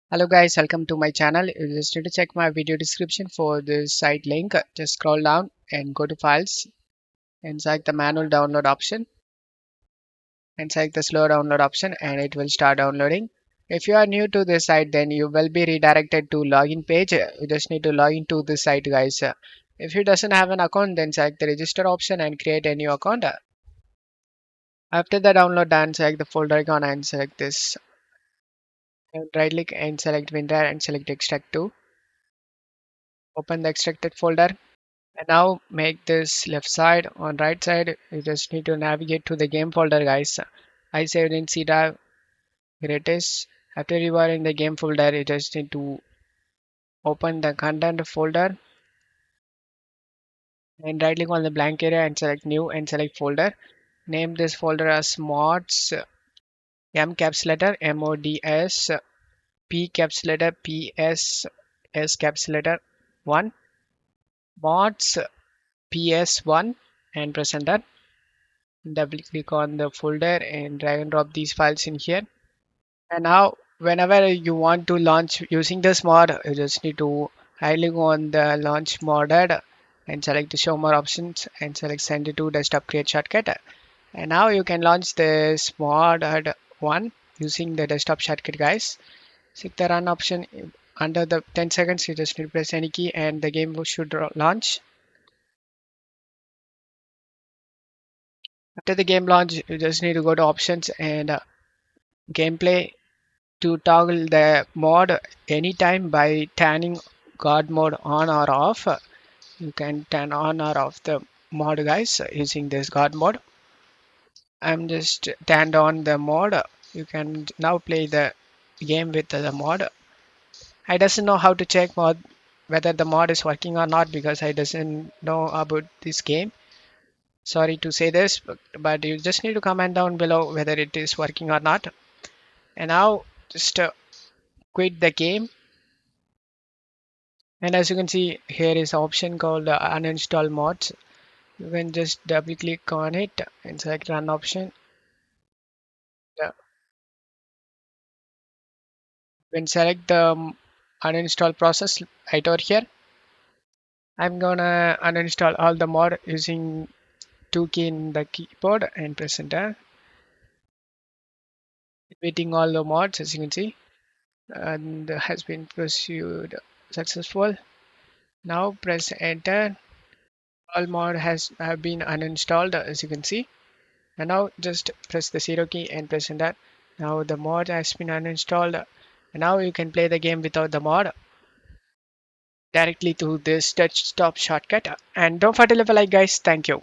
Hello guys, welcome to my channel. You just need to check my video description for this site link. Just scroll down and go to files and select the manual download option and select the slow download option and it will start downloading. If you are new to this site, then you will be redirected to login page. You just need to log into this site guys. If you doesn't have an account, then select the register option and create a new account. After the download done, select the folder icon and select this and right click and select WinRAR and select extract to. Open the extracted folder. And now make this left side on right side. You just need to navigate to the game folder guys. I saved in C drive. Here it is. After rewiring the game folder, you just need to open the content folder and right click on the blank area and select new and select folder. Name this folder as mods M caps letter MODS P caps letter PS S caps letter 1 mods PS1 and press enter. Double click on the folder and drag and drop these files in here. And now whenever you want to launch using this mod, you just need to right click on the launch modded and select the show more options and select send it to desktop create shortcut. And now you can launch this modded one using the desktop shortcut guys. Select the run option under the 10 seconds. You just need to press any key and the game should launch. After the game launch, you just need to go to options and gameplay to toggle the mod anytime by turning God mode on or off. You can turn on or off the mod guys using this God mode. I'm just turned on the mod. You can now play the game with the mod. I doesn't know how to check mod whether the mod is working or not because I doesn't know about this game. Sorry to say this, but you just need to comment down below whether it is working or not. And now just quit the game. And as you can see, here is an option called uninstall mods. You can just double click on it and select run option. Yeah. When select the uninstall process right over here, I'm gonna uninstall all the mod using 2 key in the keyboard and press enter. Waiting all the mods as you can see and has been pursued successful. Now press enter. All mod has have been uninstalled as you can see. And now just press the 0 key and press enter. Now the mod has been uninstalled. And now you can play the game without the mod directly to this desktop shortcut. And don't forget to leave a like guys. Thank you.